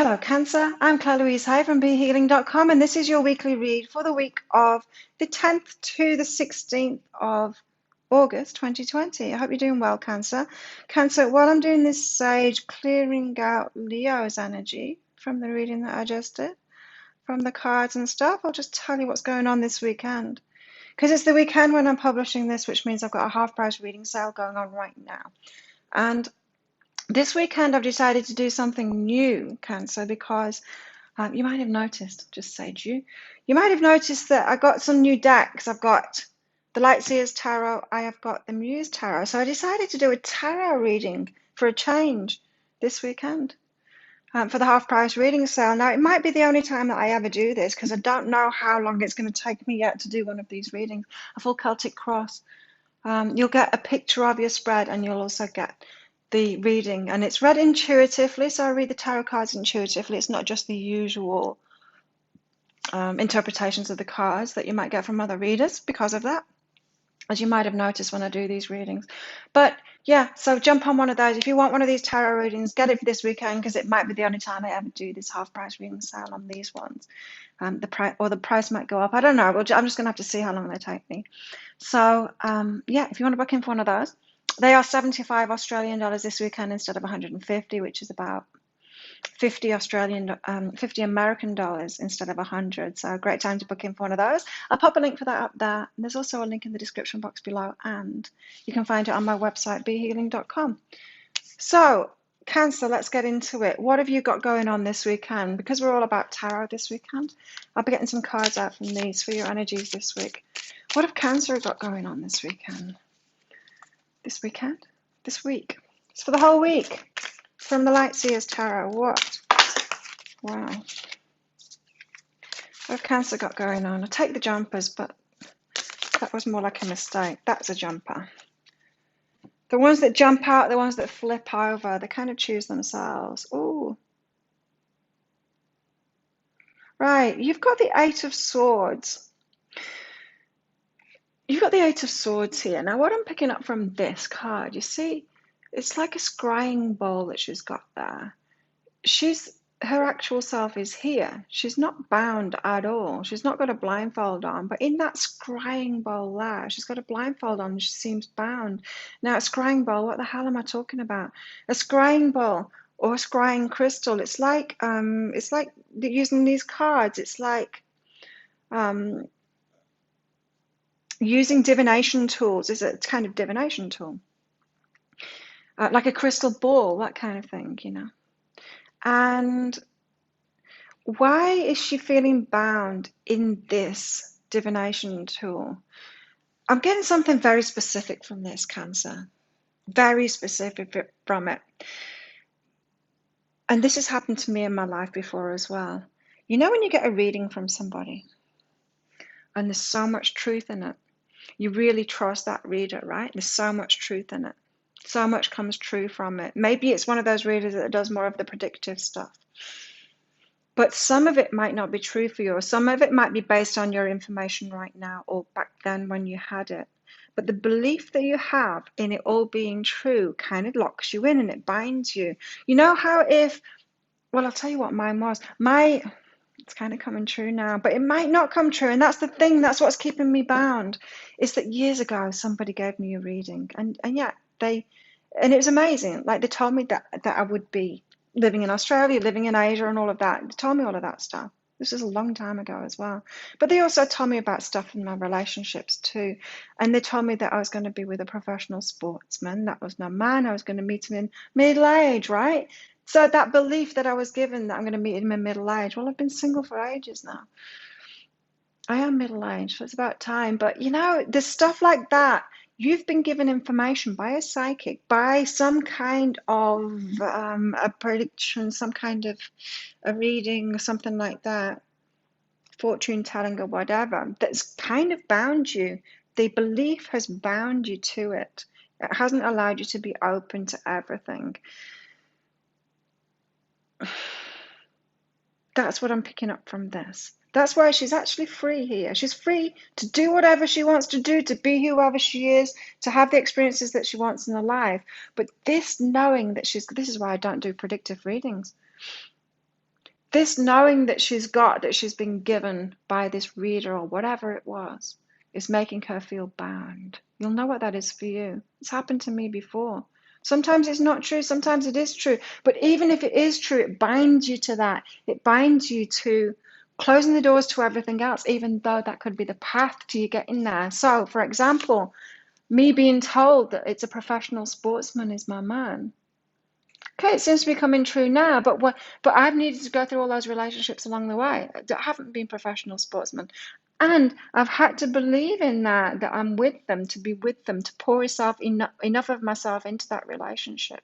Hello, Cancer. I'm Claire Louise Hay from BeHealing.com, and this is your weekly read for the week of the 10th to the 16th of August 2020. I hope you're doing well, Cancer. Cancer, while I'm doing this sage, clearing out Leo's energy from the reading that I just did, from the cards and stuff, I'll just tell you what's going on this weekend. Because it's the weekend when I'm publishing this, which means I've got a half-price reading sale going on right now. And this weekend, I've decided to do something new, Cancer, because you might have noticed, just sage you might have noticed that I got some new decks. I've got the Lightseers Tarot, I have got the Muse Tarot. So I decided to do a tarot reading for a change this weekend for the half price reading sale. Now, it might be the only time that I ever do this because I don't know how long it's going to take me yet to do one of these readings, a full Celtic cross. You'll get a picture of your spread and you'll also get the reading, and it's read intuitively. So I read the tarot cards intuitively. It's not just the usual interpretations of the cards that you might get from other readers because of that, as you might have noticed when I do these readings. But yeah, so jump on one of those. If you want one of these tarot readings, get it for this weekend because it might be the only time I ever do this half price reading sale on these ones. The price might go up. I don't know. I'm just going to have to see how long they take me. So yeah, if you want to book in for one of those, they are 75 Australian dollars this weekend instead of 150, which is about 50 American dollars instead of 100. So a great time to book in for one of those. I'll pop a link for that up there. And there's also a link in the description box below, and you can find it on my website, behealing.com. So, Cancer, let's get into it. What have you got going on this weekend? Because we're all about tarot this weekend, I'll be getting some cards out from these for your energies this week. What have Cancer got going on this weekend? This week. It's for the whole week. From the Lightseers Tarot. What? Wow. What have Cancer got going on? I take the jumpers, but that was more like a mistake. That's a jumper. The ones that jump out, the ones that flip over, they kind of choose themselves. Ooh. Right, you've got the Eight of Swords. You've got the Eight of Swords here. Now, what I'm picking up from this card, you see, it's like a scrying bowl that she's got there. Her actual self is here. She's not bound at all. She's not got a blindfold on, but in that scrying bowl there, she's got a blindfold on and she seems bound. Now, a scrying bowl, what the hell am I talking about? A scrying bowl or a scrying crystal, it's like using these cards, it's like using divination tools. Is a kind of divination tool. Like a crystal ball, that kind of thing, you know. And why is she feeling bound in this divination tool? I'm getting something very specific from this, Cancer. Very specific from it. And this has happened to me in my life before as well. You know when you get a reading from somebody and there's so much truth in it, you really trust that reader, right? There's so much truth in it. So much comes true from it. Maybe it's one of those readers that does more of the predictive stuff. But some of it might not be true for you, or some of it might be based on your information right now or back then when you had it. But the belief that you have in it all being true kind of locks you in and it binds you. You know how well, I'll tell you what mine was. It's kind of coming true now, but it might not come true. And that's the thing, that's what's keeping me bound, is that years ago somebody gave me a reading and yet and it was amazing. Like they told me that I would be living in Australia, living in Asia and all of that. They told me all of that stuff. This was a long time ago as well. But they also told me about stuff in my relationships too. And they told me that I was going to be with a professional sportsman. That was my man. I was going to meet him in middle age, right? So that belief that I was given that I'm going to meet him in middle age, well, I've been single for ages now. I am middle aged, so it's about time. But you know, there's stuff like that. You've been given information by a psychic, by some kind of a prediction, some kind of a reading, something like that, fortune telling or whatever, that's kind of bound you. The belief has bound you to it. It hasn't allowed you to be open to everything. That's what I'm picking up from this. That's why she's actually free here. She's free to do whatever she wants to do, to be whoever she is, to have the experiences that she wants in her life. But this knowing that this is why I don't do predictive readings. This knowing that she's been given by this reader or whatever it was, is making her feel bound. You'll know what that is for you. It's happened to me before. Sometimes it's not true, sometimes it is true. But even if it is true, it binds you to that. It binds you to closing the doors to everything else, even though that could be the path to you getting there. So, for example, me being told that it's a professional sportsman is my man. Okay, it seems to be coming true now, but I've needed to go through all those relationships along the way that haven't been professional sportsmen. And I've had to believe in that I'm with them, to be with them, to pour enough of myself into that relationship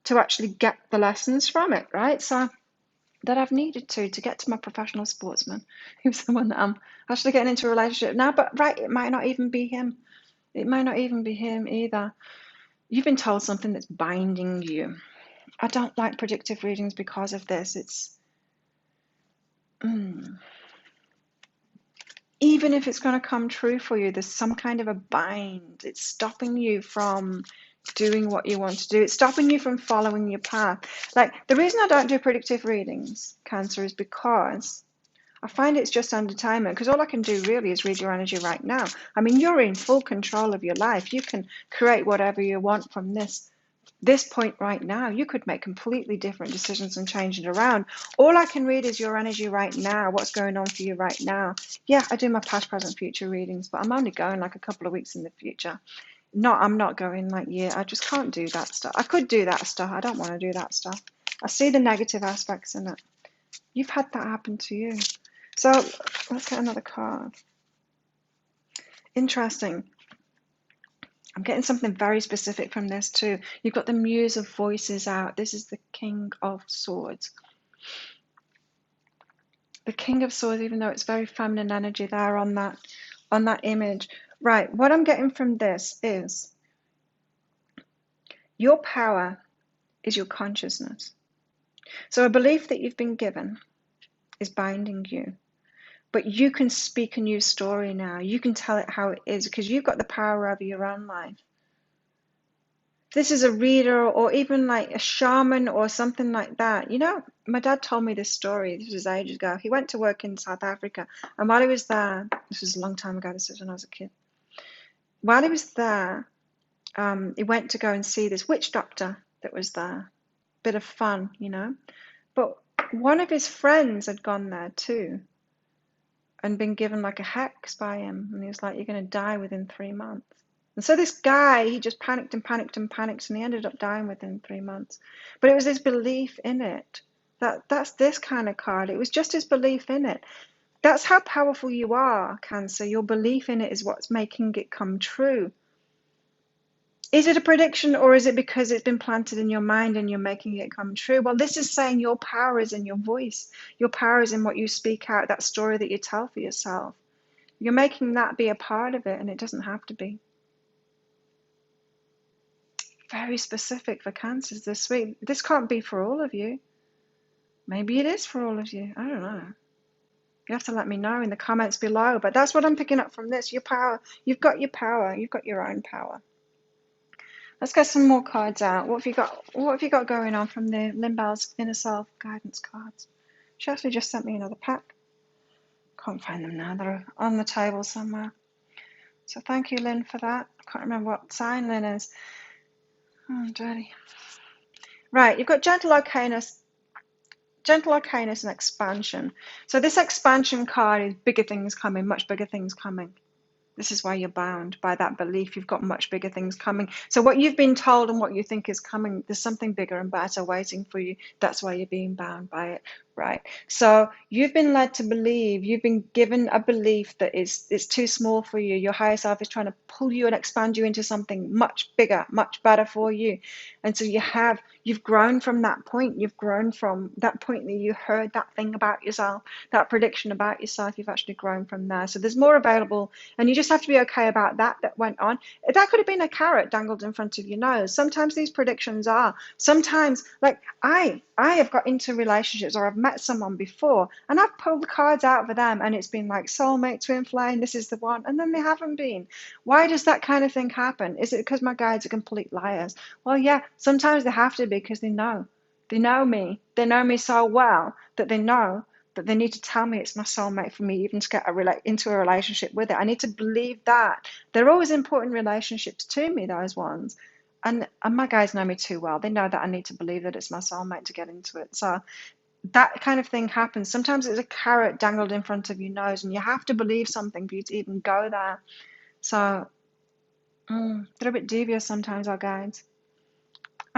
to actually get the lessons from it, right? So that I've needed to get to my professional sportsman, who's the one that I'm actually getting into a relationship now. But right, it might not even be him. It might not even be him either. You've been told something that's binding you. I don't like predictive readings because of this. Even if it's going to come true for you, there's some kind of a bind. It's stopping you from doing what you want to do. It's stopping you from following your path. Like, the reason I don't do predictive readings, Cancer, is because I find it's just entertainment, because all I can do really is read your energy right now. I mean, you're in full control of your life. You can create whatever you want from this point right now. You could make completely different decisions and change it around. All I can read is your energy right now, what's going on for you right now. Yeah, I do my past, present, future readings, but I'm only going like a couple of weeks in the future. I'm not going like, yeah, I just can't do that stuff. I could do that stuff. I don't want to do that stuff. I see the negative aspects in it. You've had that happen to you. So let's get another card. Interesting. I'm getting something very specific from this too. You've got the Muse of Voices out. This is the King of Swords. The King of Swords, even though it's very feminine energy there on that image. Right, what I'm getting from this is your power is your consciousness. So a belief that you've been given is binding you. But you can speak a new story now. You can tell it how it is, because you've got the power over your own life. This is a reader or even like a shaman or something like that. You know, my dad told me this story. This was ages ago. He went to work in South Africa, and while he was there, this was a long time ago, this was when I was a kid. While he was there, he went to go and see this witch doctor that was there. Bit of fun, you know. But one of his friends had gone there too and been given like a hex by him, and he was like, "You're going to die within 3 months." And so this guy, he just panicked and panicked and panicked, and he ended up dying within 3 months. But it was his belief in it. That's this kind of card. It was just his belief in it. That's how powerful you are, Cancer. Your belief in it is what's making it come true. Is it a prediction, or is it because it's been planted in your mind and you're making it come true? Well, this is saying your power is in your voice. Your power is in what you speak out, that story that you tell for yourself. You're making that be a part of it, and it doesn't have to be. Very specific for Cancers this week. This can't be for all of you. Maybe it is for all of you. I don't know. You have to let me know in the comments below. But that's what I'm picking up from this. Your power. You've got your power. You've got your own power. Let's get some more cards out. What have you got? What have you got going on from the Lynn Bell's Inner Self guidance cards? She actually just sent me another pack. Can't find them now. They're on the table somewhere. So thank you, Lynn, for that. I can't remember what sign Lynn is. Oh, dirty. Right, you've got Gentle Arcanus and Expansion. So this Expansion card is bigger things coming, much bigger things coming. This is why you're bound by that belief. You've got much bigger things coming. So what you've been told and what you think is coming, there's something bigger and better waiting for you. That's why you're being bound by it, right? So you've been led to believe, you've been given a belief that it's too small for you. Your higher self is trying to pull you and expand you into something much bigger, much better for you. And so you've grown from that point. You've grown from that point that you heard that thing about yourself, that prediction about yourself. You've actually grown from there. So there's more available, and you just have to be okay about that went on. That could have been a carrot dangled in front of your nose. Sometimes these predictions are. Sometimes, like I have got into relationships, or I've met someone before, and I've pulled the cards out for them, and it's been like soulmate, twin flame, this is the one, and then they haven't been. Why does that kind of thing happen? Is it because my guides are complete liars? Well, yeah, sometimes they have to be, because they know. They know me. They know me so well that they know that they need to tell me it's my soulmate for me even to get into a relationship with it. I need to believe that. They're always important relationships to me, those ones. And my guys know me too well. They know that I need to believe that it's my soulmate to get into it. So that kind of thing happens. Sometimes it's a carrot dangled in front of your nose, and you have to believe something for you to even go there. So they're a bit devious sometimes, our guides.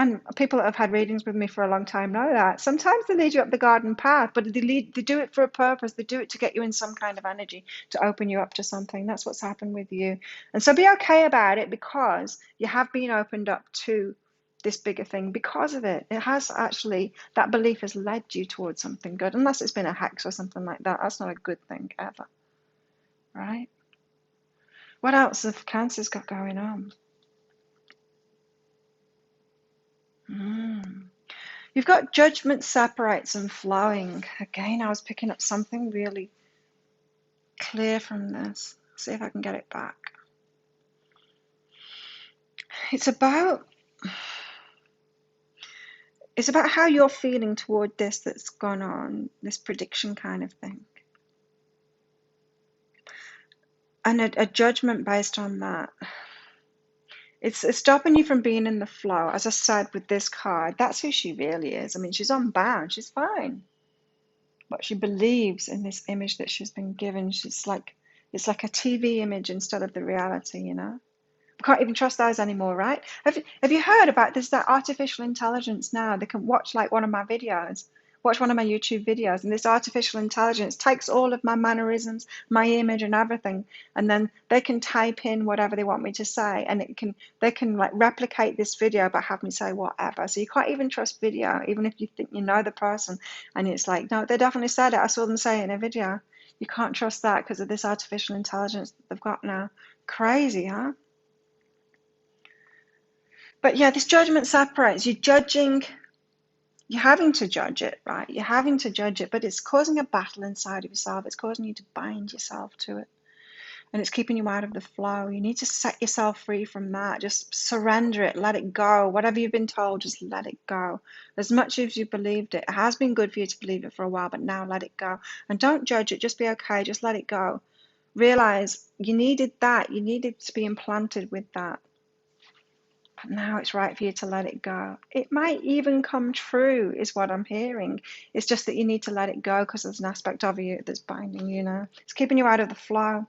And people that have had readings with me for a long time know that. Sometimes they lead you up the garden path, but they do it for a purpose. They do it to get you in some kind of energy, to open you up to something. That's what's happened with you. And so be okay about it, because you have been opened up to this bigger thing because of it. It has actually, that belief has led you towards something good, unless it's been a hex or something like that. That's not a good thing ever, right? What else have Cancer's got going on? You've got judgment separates and flowing. Again, I was picking up something really clear from this. See if I can get it back. It's about how you're feeling toward this that's gone on, this prediction kind of thing. And a judgment based on that. It's stopping you from being in the flow. As I said with this card, that's who she really is. I mean, she's unbound. She's fine. But she believes in this image that she's been given. It's like a TV image instead of the reality, you know? We can't even trust those anymore, right? Have you heard about this, that artificial intelligence now? They can watch like one of my YouTube videos, and this artificial intelligence takes all of my mannerisms, my image and everything, and then they can type in whatever they want me to say, and they can like replicate this video but have me say whatever. So you can't even trust video, even if you think you know the person, and it's like, no, they definitely said it. I saw them say it in a video. You can't trust that because of this artificial intelligence that they've got now. Crazy, huh? But yeah, this judgment separates. You're having to judge it, right? You're having to judge it, but it's causing a battle inside of yourself. It's causing you to bind yourself to it. And it's keeping you out of the flow. You need to set yourself free from that. Just surrender it, let it go. Whatever you've been told, just let it go. As much as you believed it, it has been good for you to believe it for a while, but now let it go. And don't judge it, just be okay, just let it go. Realize you needed that. You needed to be implanted with that. But now it's right for you to let it go. It might even come true, is what I'm hearing. It's just that you need to let it go because there's an aspect of you that's binding you now. It's keeping you out of the flow.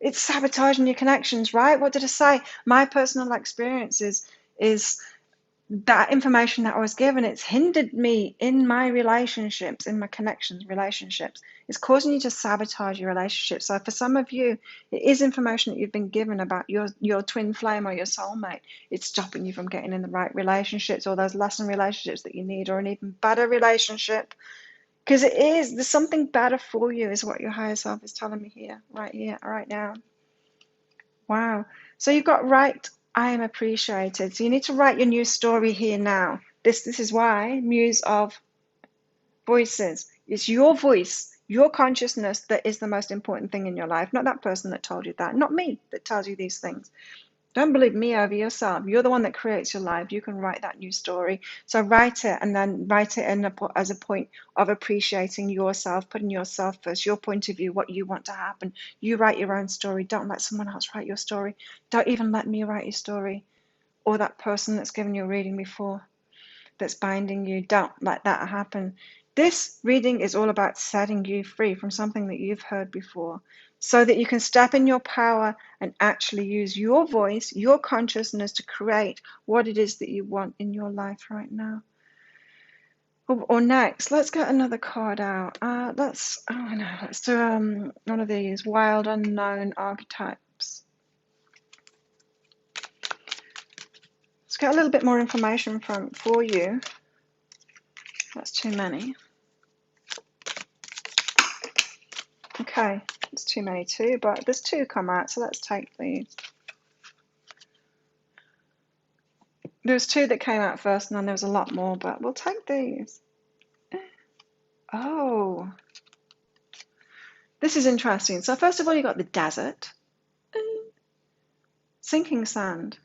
It's sabotaging your connections, right? What did I say? My personal experience is that information that I was given, it's hindered me in my relationships, in my connections, relationships. It's causing you to sabotage your relationships. So for some of you, it is information that you've been given about your twin flame or your soulmate. It's stopping you from getting in the right relationships, or those lesson relationships that you need, or an even better relationship. Because there's something better for you, is what your higher self is telling me here, right now. Wow. So you've got right, I am appreciated. So you need to write your new story here now. This is why Muse of Voices. It's your voice, your consciousness that is the most important thing in your life, not that person that told you that, not me that tells you these things. Don't believe me over yourself. You're the one that creates your life. You can write that new story. So write it, and then write it as a point of appreciating yourself, putting yourself first, your point of view, what you want to happen. You write your own story. Don't let someone else write your story. Don't even let me write your story, or that person that's given you a reading before that's binding you. Don't let that happen. This reading is all about setting you free from something that you've heard before, so that you can step in your power and actually use your voice, your consciousness to create what it is that you want in your life right now. Or next, let's get another card out. Let's do one of these wild unknown archetypes. Let's get a little bit more information for you. That's too many. Okay, it's too many too, but there's two come out, so let's take these. There's two that came out first, and then there was a lot more, but we'll take these. Oh, this is interesting. So first of all, you got the desert, sinking sand.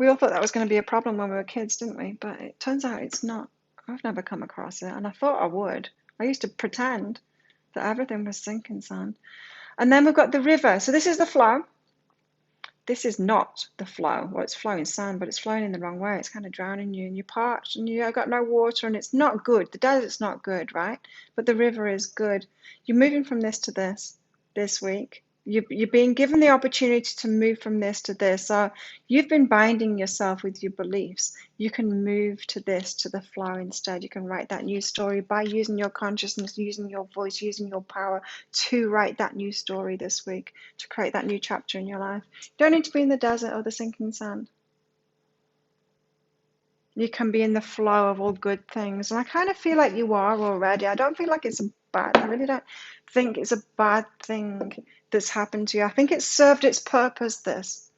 We all thought that was going to be a problem when we were kids, didn't we? But it turns out it's not. I've never come across it, and I thought I would. I used to pretend that everything was sinking sand. And then we've got the river. So this is the flow. This is not the flow. Well, it's flowing sand, but it's flowing in the wrong way. It's kind of drowning you, and you're parched, and you got no water, and it's not good. The desert's not good, right? But the river is good. You're moving from this to this week. You're being given the opportunity to move from this to this. So you've been binding yourself with your beliefs. You can move to this, to the flow instead. You can write that new story by using your consciousness, using your voice, using your power to write that new story this week, to create that new chapter in your life. You don't need to be in the desert or the sinking sand. You can be in the flow of all good things. And I kind of feel like you are already. I don't feel like it's a bad, I really don't think it's a bad thing that's happened to you. I think it's served its purpose, this.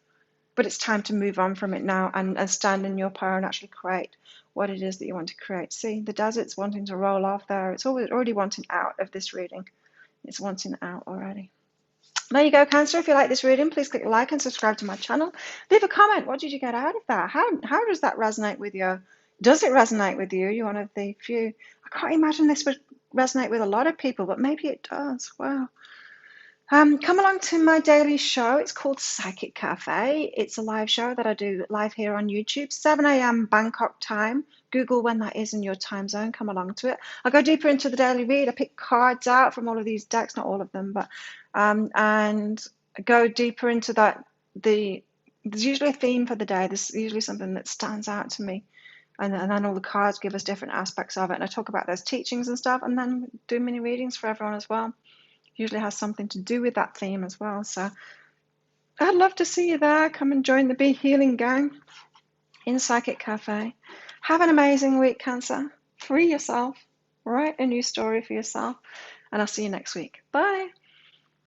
But it's time to move on from it now and stand in your power and actually create what it is that you want to create. See, the desert's wanting to roll off there. It's already wanting out of this reading. It's wanting out already. There you go, Cancer. If you like this reading, please click like and subscribe to my channel. Leave a comment. What did you get out of that? How does that resonate with you? Does it resonate with you? You're one of the few. I can't imagine this would resonate with a lot of people, but maybe it does. Wow. Come along to my daily show. It's called Psychic Cafe. It's a live show that I do live here on YouTube, 7 a.m. Bangkok time. Google when that is in your time zone. Come along to it. I go deeper into the daily read. I pick cards out from all of these decks, not all of them, but and go deeper into that. There's usually a theme for the day. There's usually something that stands out to me. And then all the cards give us different aspects of it. And I talk about those teachings and stuff, and then do mini readings for everyone as well. Usually has something to do with that theme as well. So I'd love to see you there. Come and join the Be Healing gang in Psychic Cafe. Have an amazing week, Cancer. Free yourself. Write a new story for yourself. And I'll see you next week. Bye.